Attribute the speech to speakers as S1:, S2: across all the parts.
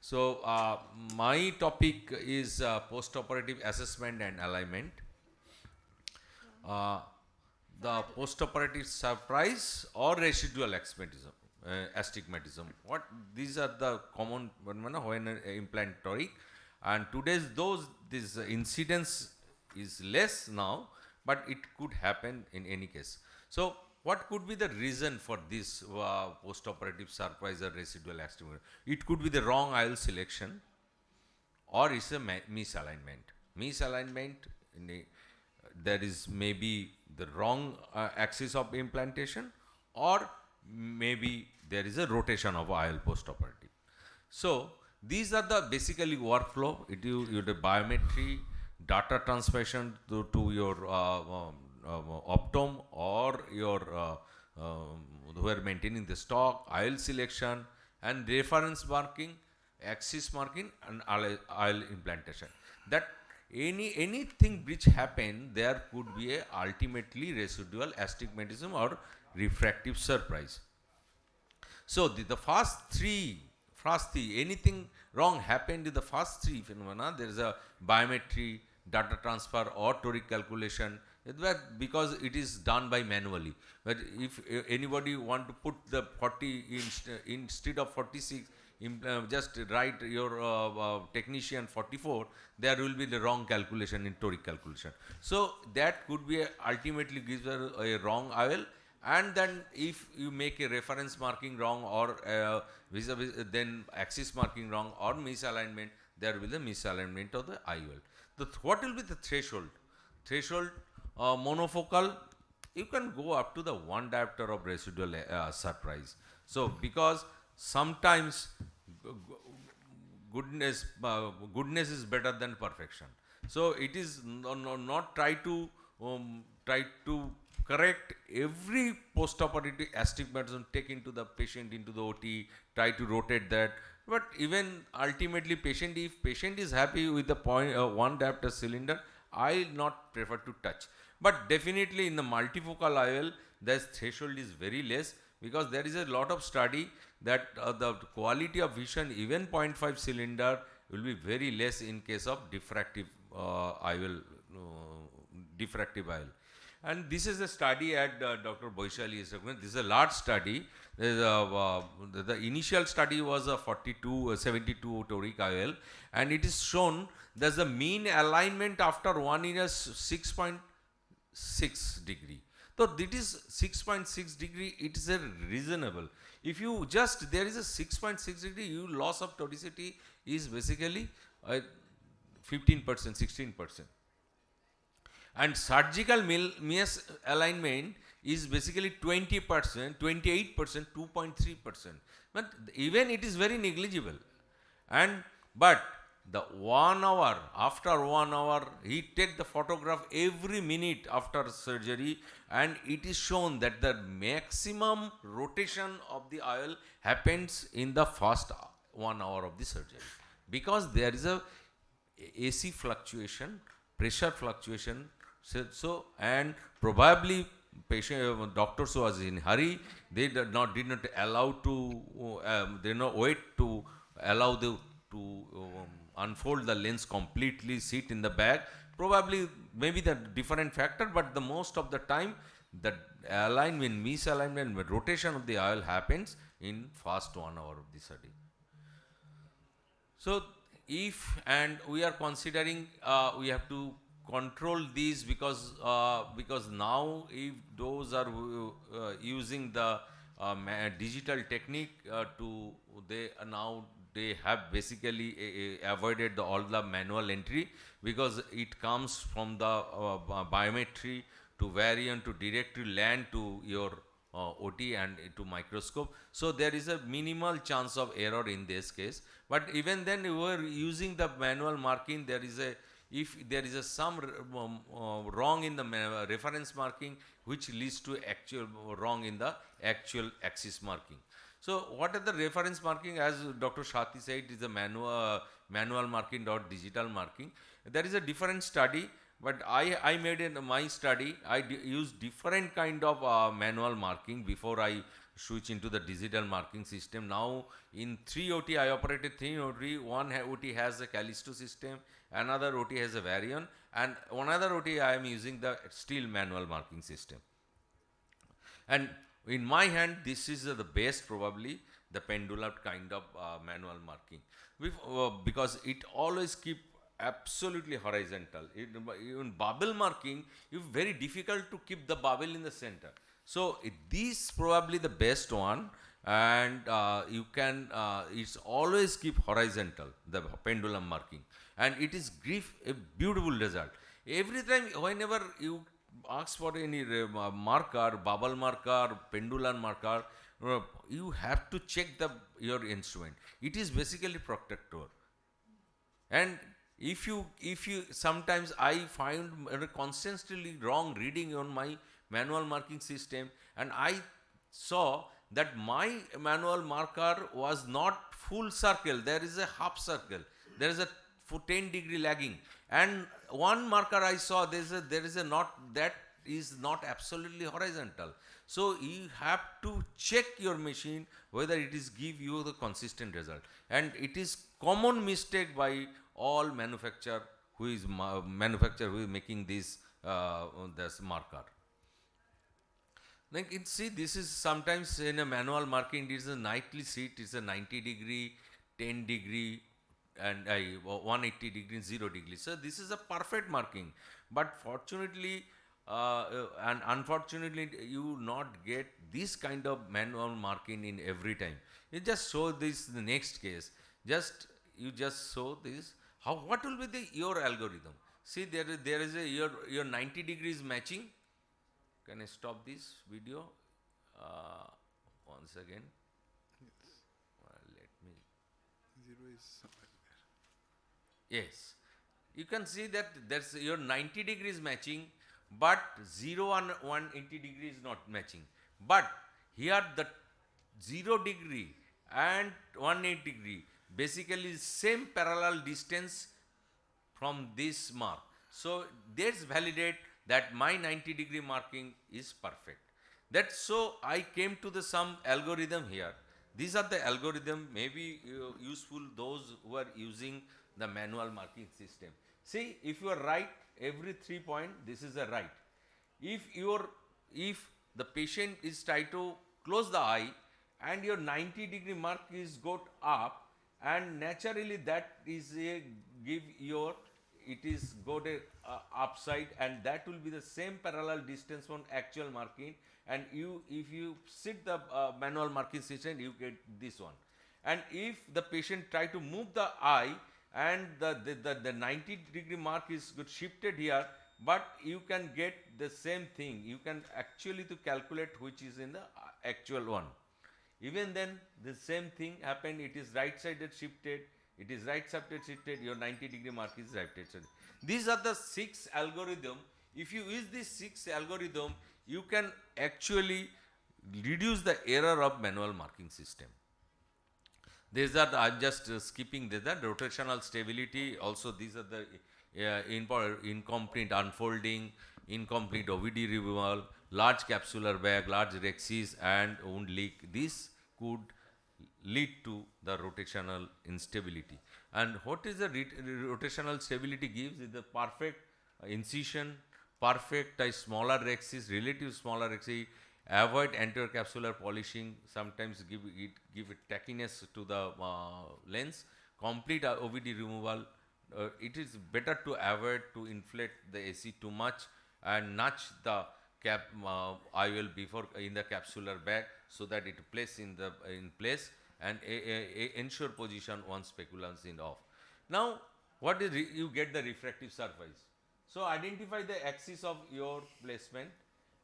S1: So, my topic is post-operative assessment and alignment. Uh, the post-operative surprise or residual astigmatism. What these are the common phenomena when implant toric, and today's this incidence is less now, but it could happen in any case. So, what could be the reason for this post-operative surprise or residual astigmatism? It could be the wrong IOL selection, or it's a misalignment. Misalignment, in a, there is maybe the wrong axis of implantation, or maybe there is a rotation of IOL post-operative. So these are the basically workflow. You the biometry, data transmission to your optom or your who are maintaining the stock, IOL selection, and reference marking, axis marking, and IOL implantation. That anything which happen, there could be a ultimately residual astigmatism or refractive surprise. So the first three, anything wrong happened in the first three phenomena. There is a biometry, data transfer, or toric calculation. Because it is done by manually. But if anybody want to put the 40 instead of 46, just write your technician 44, there will be the wrong calculation in toric calculation. So that could be ultimately gives a wrong IOL. And then if you make a reference marking wrong, or then axis marking wrong, or misalignment, there will be the misalignment of the IOL. What will be the threshold? Threshold monofocal, you can go up to the 1 diopter of residual surprise. So because sometimes goodness is better than perfection. So it is not try to correct every post-operative astigmatism, take into the patient into the OT, try to rotate that. But even ultimately if patient is happy with the 1 diopter cylinder, I not prefer to touch. But definitely in the multifocal IOL, the threshold is very less, because there is a lot of study that the quality of vision, even 0.5 cylinder, will be very less in case of diffractive IOL, And this is a study at Dr. Boishali is recommended. This is a large study. The initial study was a 72 toric IOL, and it is shown there's a mean alignment after 1 year 6.6 degree. So it is 6.6 degree, it is a reasonable. If you just, there is a 6.6 degree, you loss of toricity is basically 15%, 16%. And surgical misalignment is basically 20%, 28%, 2.3%. But even it is very negligible. But the 1 hour, after 1 hour, he take the photograph every minute after surgery, and it is shown that the maximum rotation of the IOL happens in the first 1 hour of the surgery, because there is a AC fluctuation, pressure fluctuation. So and probably doctors was in hurry, they did not allow to they not wait to allow to unfold the lens completely, sit in the bag. Probably maybe the different factor, but the most of the time the misalignment, rotation of the IOL happens in first 1 hour of the study. So if, and we are considering we have to control these, because now if those are using the digital technique they have basically avoided all the manual entry, because it comes from the biometry to variant to directly land to your OT and to microscope. So there is a minimal chance of error in this case. But even then, we were using the manual marking. If there is some wrong in the reference marking, which leads to actual wrong in the actual axis marking. So what are the reference marking? As Dr. Shati said, is a manual marking or digital marking. There is a different study, but I made in my study, I used different kind of manual marking before I switch into the digital marking system. Now in 3 OT I operated 3 OT, one OT has a Callisto system, another OT has a Varian, and another OT I am using the still manual marking system. And in my hand, this is the best, probably the pendulum kind of manual marking, because it always keep absolutely horizontal. In bubble marking, it's very difficult to keep the bubble in the center. So this probably the best one, and you can it's always keep horizontal, the pendulum marking, and it is give a beautiful result. Every time whenever you ask for any marker, bubble marker, pendulum marker, you have to check your instrument. It is basically protector. And if you sometimes I find constantly wrong reading on my manual marking system, and I saw that my manual marker was not full circle, there is a half circle, there is a 10-degree lagging, and one marker I saw there is a not, that is not absolutely horizontal. So you have to check your machine whether it is give you the consistent result, and it is common mistake by all manufacturer who is making this marker. Like see, this is sometimes in a manual marking, it is a nightly seat, it's a 90-degree, 10-degree, and 180-degree, 0-degree. So this is a perfect marking, but fortunately and unfortunately you not get this kind of manual marking in every time. You just show this the next case, you just show this, how, what will be your algorithm. See, there is a your 90 degrees matching. Can I stop this video once again?
S2: Yes.
S1: Let me.
S2: 0 is somewhere there.
S1: Yes, you can see that there's your 90 degrees matching, but 0 and 180 degrees not matching. But here the 0 degree and 180 degree basically same parallel distance from this mark. So that's validate that my 90-degree marking is perfect. That's so I came to the some algorithm here. These are the algorithm maybe useful those who are using the manual marking system. See, if you are right every 3 point, this is a right. If the patient is try to close the eye and your 90-degree mark is got up, and naturally that is a give your, it is got a upside, and that will be the same parallel distance from actual marking, and you if you sit the manual marking system, you get this one. And if the patient try to move the eye and the 90-degree mark is good shifted here, but you can get the same thing, you can actually to calculate which is in the actual one. Even then the same thing happened, it is right sided shifted, it is right sided shifted, your 90-degree mark is right sided. These are the 6 algorithm. If you use these 6 algorithm, you can actually reduce the error of manual marking system. These are I'm just skipping this, the rotational stability. Also, these are the incomplete unfolding, incomplete OVD removal, large capsular bag, large rexis, and wound leak. This could lead to the rotational instability. And what is the rotational stability gives is the perfect incision, perfect smaller rexis, relative smaller rexis, avoid anterior capsular polishing, sometimes give it tackiness to the lens, complete OVD removal. It is better to avoid to inflate the AC too much and notch the IOL before in the capsular bag so that it place in place, and ensure position once speculum is off. Now, what is you get the refractive surface. So identify the axis of your placement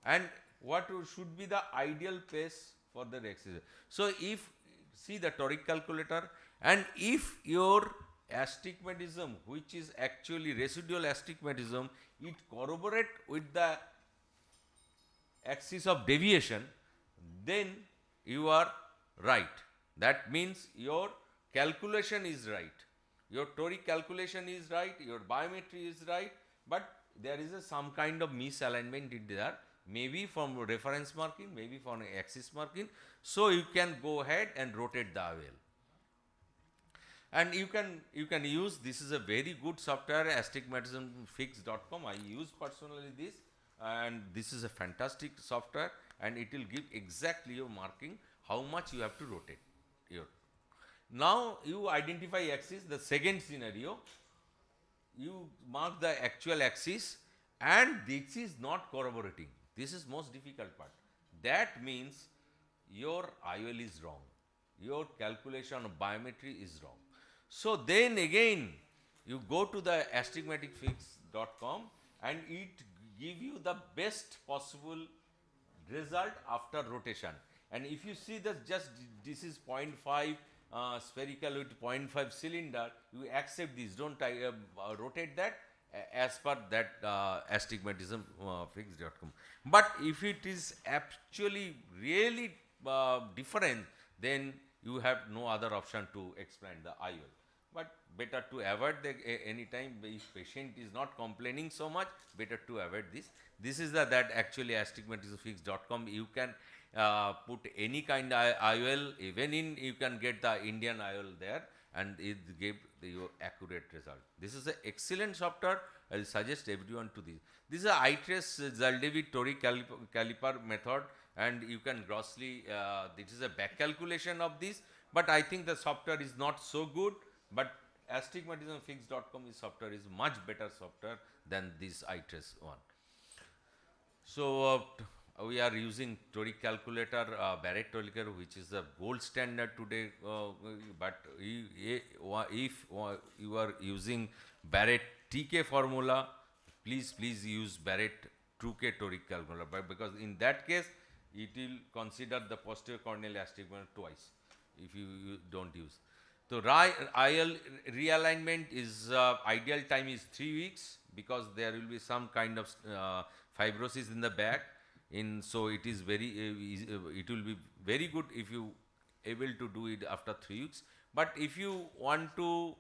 S1: and what should be the ideal place for the axis. So if see the toric calculator, and if your astigmatism, which is actually residual astigmatism, it corroborate with the axis of deviation, then you are right. That means your calculation is right, your toric calculation is right, your biometry is right, but there is some kind of misalignment in there. maybe from reference marking, maybe from axis marking. So you can go ahead and rotate the IOL. And you can use, this is a very good software, astigmatismfix.com. I use personally this, and this is a fantastic software, and it will give exactly your marking how much you have to rotate your. Now you identify axis. The second scenario, you mark the actual axis, and this is not corroborating. This is most difficult part. That means your IOL is wrong, your calculation of biometry is wrong. So then again you go to the astigmaticfix.com, and it give you the best possible result after rotation. And if you see that just this is 0.5 spherical with 0.5 cylinder, you accept this, don't rotate that as per that astigmatismfix.com. But if it is actually really different, then you have no other option to explain the IOL. But better to avoid the any time if patient is not complaining so much, better to avoid this. This is the that actually astigmatismfix.com. You can put any kind of IOL, even in you can get the Indian IOL there, and it give you accurate result. This is an excellent software. I will suggest everyone to this. This is a iTrace Zaldevi Tori caliper method, and you can grossly this is a back calculation of this, but I think the software is not so good. But astigmatismfix.com is software is much better software than this iTrace one. So we are using toric calculator, Barrett calculator, which is the gold standard today. But if you are using Barrett TK formula, please use Barrett 2K toric calculator. But because in that case, it will consider the posterior corneal astigmatism twice if you don't use. So IL realignment is ideal time is 3 weeks, because there will be some kind of fibrosis in the back. So it is very it will be very good if you able to do it after 3 weeks. But if you want to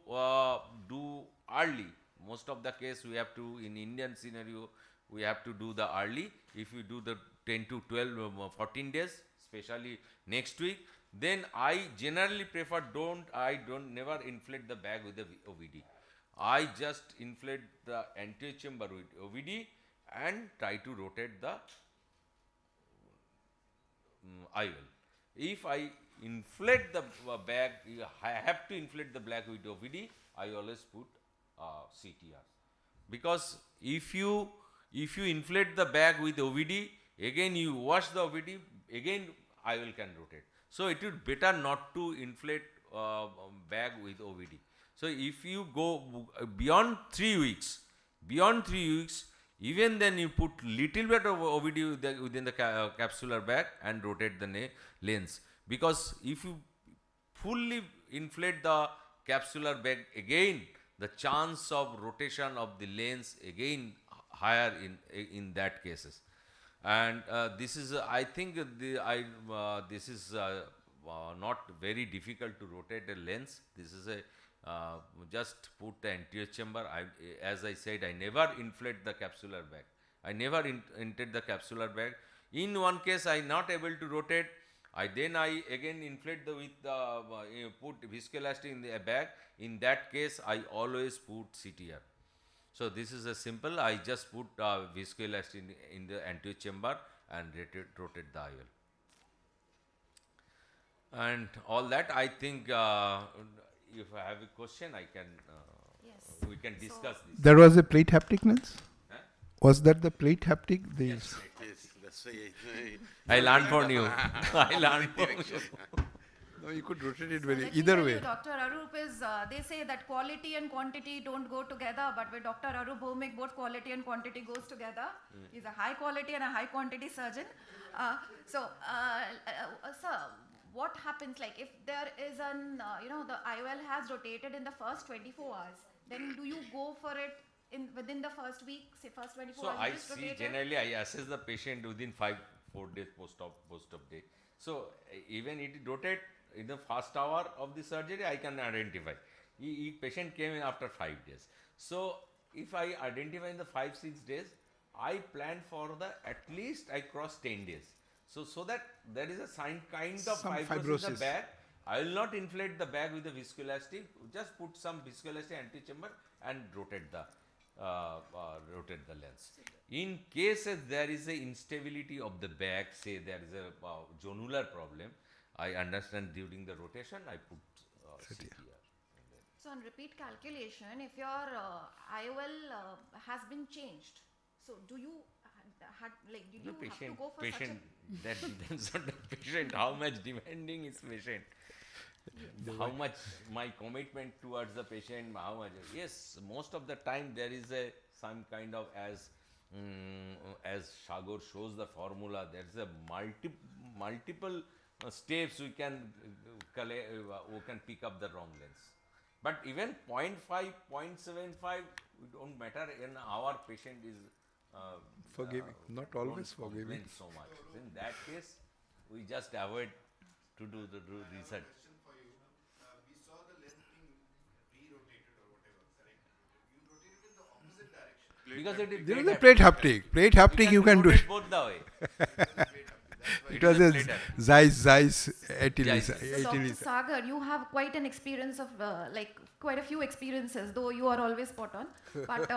S1: do early, most of the case we have to, in Indian scenario, we have to do the early. If you do the 10 to 12 14 days, especially next week, then I generally prefer never inflate the bag with the OVD. I just inflate the anterior chamber with OVD and try to rotate the IOL. If I inflate the bag, I have to inflate the bag with OVD, I always put CTR. Because if you inflate the bag with OVD, again you wash the OVD, again IOL can rotate. So it would better not to inflate bag with OVD. So if you go beyond 3 weeks, even then you put little bit of OVD within the capsular bag and rotate the lens. Because if you fully inflate the capsular bag again, the chance of rotation of the lens again higher in that cases. And this is I think this is not very difficult to rotate a lens. This is a just put the anterior chamber. As I said, I never inflate the capsular bag. I never entered the capsular bag. In one case I not able to rotate, I again inflate with put viscoelastic in the bag. In that case I always put CTR. So this is a simple, I just put viscoelastic in the anterior chamber and rotate the IOL. And all that, I think if I have a question, I can
S3: Yes.
S1: we can discuss this.
S2: There was a plate haptic lens?
S1: Huh?
S2: Was that the plate haptic?
S1: Yes.
S4: Yes, that's why
S1: I learned from you. I learned from you.
S2: No, you could rotate it
S3: So
S2: very
S3: let me
S2: either
S3: tell
S2: way.
S3: you, Dr. Arup is, they say that quality and quantity don't go together, but with Dr. Arup BHAUMIK, both quality and quantity goes together. He's a high quality and a high quantity surgeon. Sir, what happens, like if there is an, the IOL has rotated in the first 24 hours, then do you go for it within the first week, say first 24
S1: So
S3: hours?
S1: I
S3: you just
S1: see
S3: rotate it?
S1: generally I assess the patient within 4 days post-op day. So even it rotate in the first hour of the surgery, I can identify. Patient came in after 5 days. So if I identify in the 5-6 days, I plan for the at least I cross 10 days. So that there is a kind of
S2: Some
S1: fibrosis in the
S2: fibrosis.
S1: bag. I will not inflate the bag with the viscoelastic. Just put some viscoelastic antechamber and rotate the lens. In cases there is a instability of the bag, say there is a zonular problem, I understand during the rotation I put CTR.
S3: So on repeat calculation, if your IOL has been changed, so do you did you have to go for
S1: Patient,
S3: such a
S1: that depends on the patient, how much demanding is patient. How much my commitment towards the patient, how much. Yes, most of the time there is some kind of, as Shagor shows the formula, there is a multiple steps we can pick up the wrong lens. But even 0.5, 0.75, it don't matter. In our patient is
S2: Forgiving, not
S1: don't
S2: always forgiving.
S1: complain so much. In that case, we just avoid to do research.
S4: Question for you. We saw the lens being re-rotated or whatever, correct? You rotated in the opposite direction.
S1: Because it is
S2: There is a plate haptic. Plate haptic you can do.
S1: rotate both the way.
S2: It was a Zeiss Atilis.
S3: So Dr. Sagar, you have quite an experience of quite a few experiences, though you are always spot on. But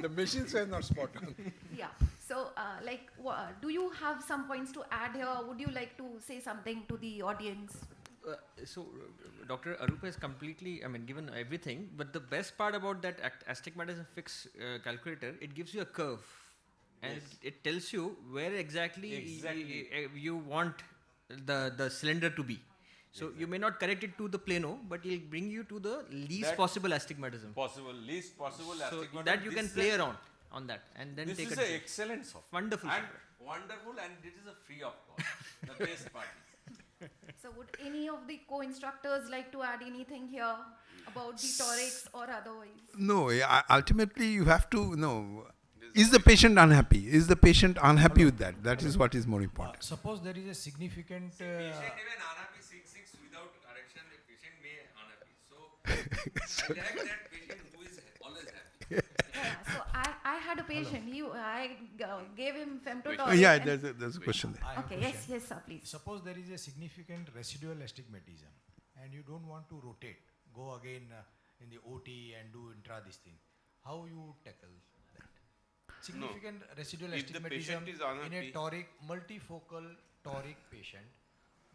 S2: The machines were not spot on.
S3: yeah, so do you have some points to add here? Would you like to say something to the audience?
S5: Dr. Arup has completely, given everything, but the best part about that astigmatism fix calculator, it gives you a curve. And
S1: Yes.
S5: it tells you where exactly you want the cylinder to be. So you may not correct it to the plano, but it'll bring you to the least possible astigmatism.
S1: Least possible
S5: So
S1: astigmatism.
S5: that you can play around on that and then
S1: This
S5: take
S1: is
S5: a
S1: an excellent software.
S5: wonderful
S1: And
S5: software.
S1: wonderful, and it is a free of cost. The best part is.
S3: So would any of the co-instructors like to add anything here about the torics or otherwise?
S2: No, ultimately you have to know. Is the patient unhappy? Is the patient unhappy with that? That is what is more important.
S6: Suppose there is a significant
S1: Patient even unhappy 6 without correction, the patient may unhappy. So I like that patient who is always happy.
S3: Yeah, so I had a patient. I gave him femtotoric.
S2: Yeah,
S3: and-
S2: there's a question there.
S6: I have
S3: Okay,
S6: question.
S3: yes, sir, please.
S6: Suppose there is a significant residual astigmatism and you don't want to rotate, go again in the OT and do intra this thing. How you tackle that? Significant residual
S4: If the
S6: astigmatism
S4: patient is
S6: in a
S4: unhappy-
S6: toric, multifocal toric patient,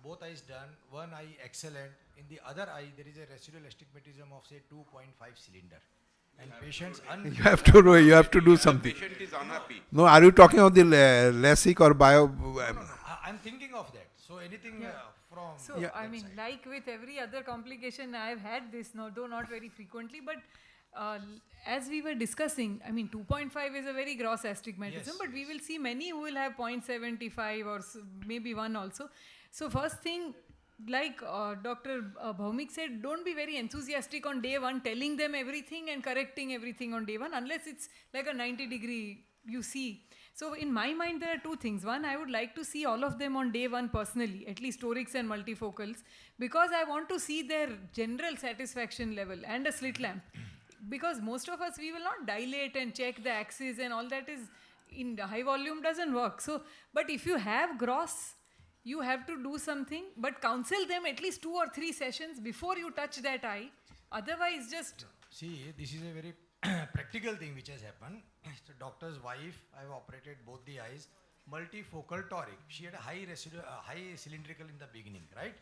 S6: both eyes done, one eye excellent, in the other eye there is a residual astigmatism of say 2.5 cylinder. And patients
S2: You have to do something.
S4: Patient is unhappy.
S2: No, are you talking of the LASIK or bio?
S6: I'm thinking of that. So anything from
S7: So,
S6: that
S7: I mean,
S6: side.
S7: like with every other complication, I've had this, though not very frequently, but as we were discussing, I mean, 2.5 is a very gross astigmatism,
S6: Yes,
S7: but we will see many who will have 0.75 or maybe 1 also. So first thing, like Dr. BHAUMIK said, don't be very enthusiastic on day one, telling them everything and correcting everything on day one, unless it's like a 90-degree you see. So in my mind, there are two things. One, I would like to see all of them on day one personally, at least torics and multifocals, because I want to see their general satisfaction level and a slit lamp. Because most of us, we will not dilate and check the axis and all that is in high volume doesn't work. So, but if you have gross, you have to do something, but counsel them at least 2 or 3 sessions before you touch that eye. Otherwise, just
S6: See, this is a very practical thing which has happened. The doctor's wife, I've operated both the eyes, multifocal toric. She had a high cylindrical in the beginning, right?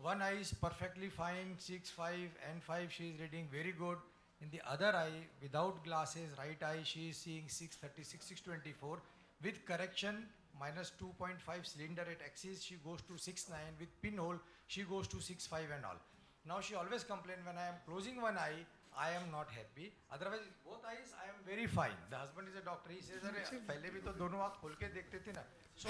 S6: One eye is perfectly fine, 6.5 and 5 she is reading very good. In the other eye, without glasses, right eye, she is seeing 636, 624. With correction, minus 2.5 cylinder at axis, she goes to 6.9. With pinhole, she goes to 6.5 and all. Now she always complain when I am closing one eye, I am not happy. Otherwise, both eyes, I am very fine. The husband is a doctor. He says, "Arey, pehle bhi to dono aankh khol ke dekhte the na." So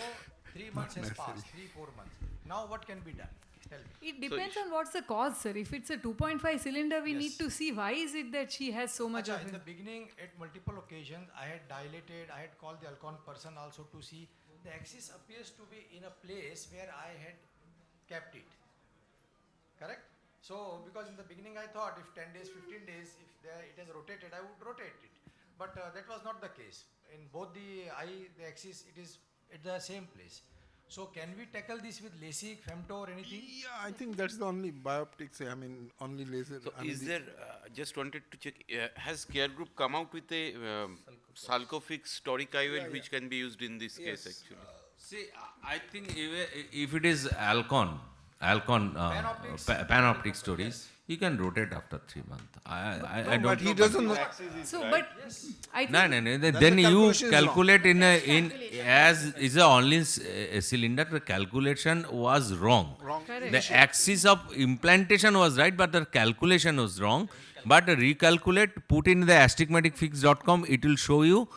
S6: 3 months has passed, 3-4 months. Now what can be done? Tell me.
S7: it depends on what's the cause, sir. If it's a 2.5 cylinder, we need to see why is it that she has so much
S6: Acha,
S7: of
S6: in the
S7: it.
S6: beginning, at multiple occasions, I had dilated, I had called the Alcon person also to see. The axis appears to be in a place where I had kept it. Correct? So, because in the beginning I thought if 10 days, 15 days, if it has rotated, I would rotate it. but that was not the case. In both the eye, the axis, it is at the same place. So can we tackle this with LASIK, femto or anything?
S2: Yeah, I think that's the only bioptics. I mean, only laser.
S8: So
S2: I mean,
S8: is there, just wanted to check, has Care Group come out with a Salcofix toric IOL which can be used in this case actually?
S1: See, I think if it is Alcon panoptic stories, you can rotate after 3 months. I don't
S2: but he
S1: know,
S2: doesn't know.
S7: So, but I think
S1: No. Then
S2: the
S1: you
S2: calculation is
S1: calculate as is a only a cylinder. The calculation was wrong.
S7: correct.
S1: The axis of implantation was right, but the calculation was wrong. But recalculate, put in the astigmaticfix.com, it will show you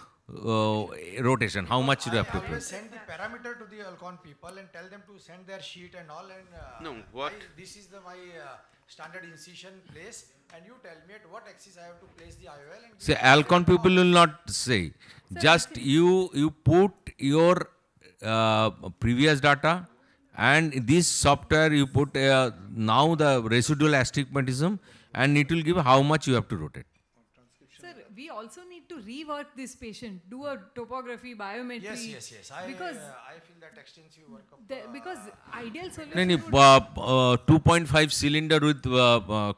S1: rotation, how much you have to
S6: I always
S1: put.
S6: send the parameter to the Alcon people and tell them to send their sheet and all, and
S8: No, what-
S6: this is my standard incision place, and you tell me at what axis I have to place the IOL. And
S1: See, Alcon people will not say. Just you put your previous data, and this software you put now the residual astigmatism, and it will give how much you have to rotate.
S7: sir, we also need to rework this patient, do a topography, biometry.
S6: Yes.
S7: Because
S6: I feel that extensive workup.
S7: because ideal
S1: No,
S7: solution would
S1: 2.5 cylinder with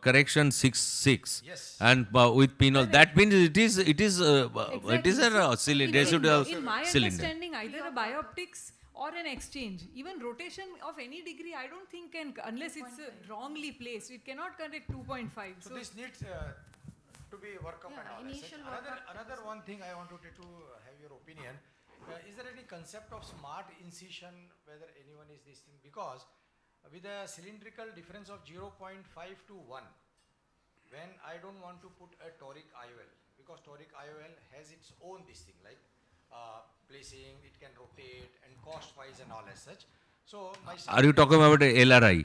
S1: correction 6.6
S6: Yes.
S1: and with pinhole. That means it is a
S7: So,
S1: cylinder, residual
S7: in my
S1: cylinder.
S7: understanding, either a bioptics or an exchange, even rotation of any degree, I don't think can, unless it's wrongly placed, it cannot correct 2.5.
S6: So this needs to be work up
S3: Yeah,
S6: and all.
S3: initial
S6: Another one thing I wanted to have your opinion. Is there any concept of smart incision, whether anyone is this thing? Because with a cylindrical difference of 0.5 to 1, when I don't want to put a toric IOL, because toric IOL has its own this thing, like placing, it can rotate and cost wise and all as such. So my
S1: Are you talking about LRI?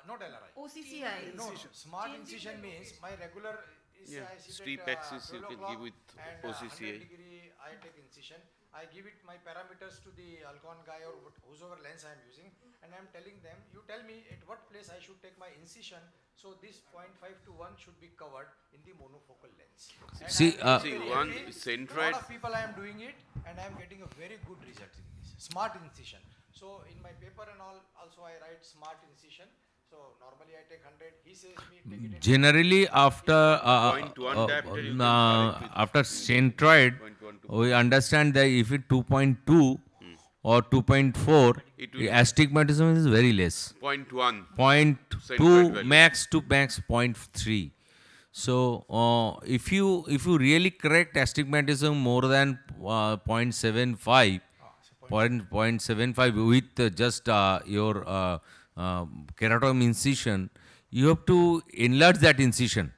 S6: not LRI.
S3: OCCI.
S6: No, smart incision means my regular is
S8: Yeah,
S6: I sit
S8: steep
S6: at,
S8: axis you
S6: 12
S8: can
S6: o'clock
S8: give with
S6: and,
S8: OCCI.
S6: 100 degree I take incision. I give it my parameters to the Alcon guy or whosoever lens I am using, and I am telling them, you tell me at what place I should take my incision, so this 0.5 to 1 should be covered in the monofocal lens. And
S1: See,
S6: I am
S8: See,
S6: very
S8: one
S6: happy.
S8: centroid-
S6: Lot of people I am doing it, and I am getting a very good result in this. Smart incision. So in my paper and all, also I write smart incision. So normally I take 100. He says me take it.
S1: Generally, after
S8: 0.1 diopter you can correct with
S1: after centroid,
S8: 0.1 to
S1: we understand that if it 2.2 or 2.4,
S8: It will-
S1: astigmatism is very less.
S8: 0.1. Centroid
S1: 0.2
S8: value.
S1: max to max 0.3. So if you really correct astigmatism more than 0.75, 0.75 with just your keratoderm incision, you have to enlarge that incision.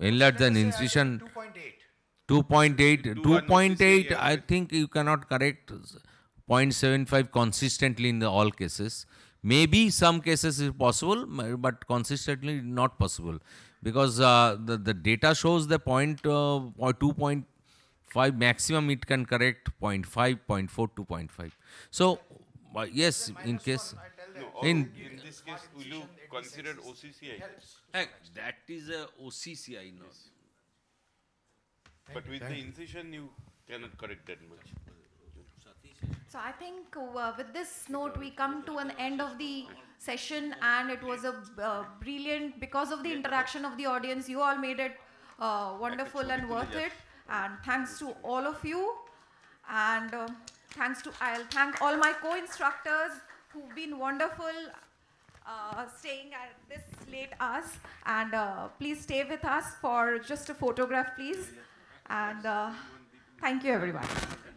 S1: Enlarge the incision
S6: 2.8.
S1: 2.8. 2.8,
S8: yeah,
S1: I
S8: yes.
S1: think you cannot correct 0.75 consistently in all cases. Maybe some cases is possible, but consistently not possible. Because the data shows the or 2.5 maximum it can correct 0.5, 0.4, 2.5. So, yes, in case.
S8: No, or
S1: In-
S8: in this case, will you consider OCCI?
S1: That is a OCCI, no.
S8: But with the incision, you cannot correct that much.
S3: So I think with this note we come to an end of the session, and it was a brilliant, because of the interaction of the audience, you all made it wonderful and worth it. And thanks to all of you, and I'll thank all my co-instructors who've been wonderful staying at this late hours, and please stay with us for just a photograph, please. And thank you, everyone.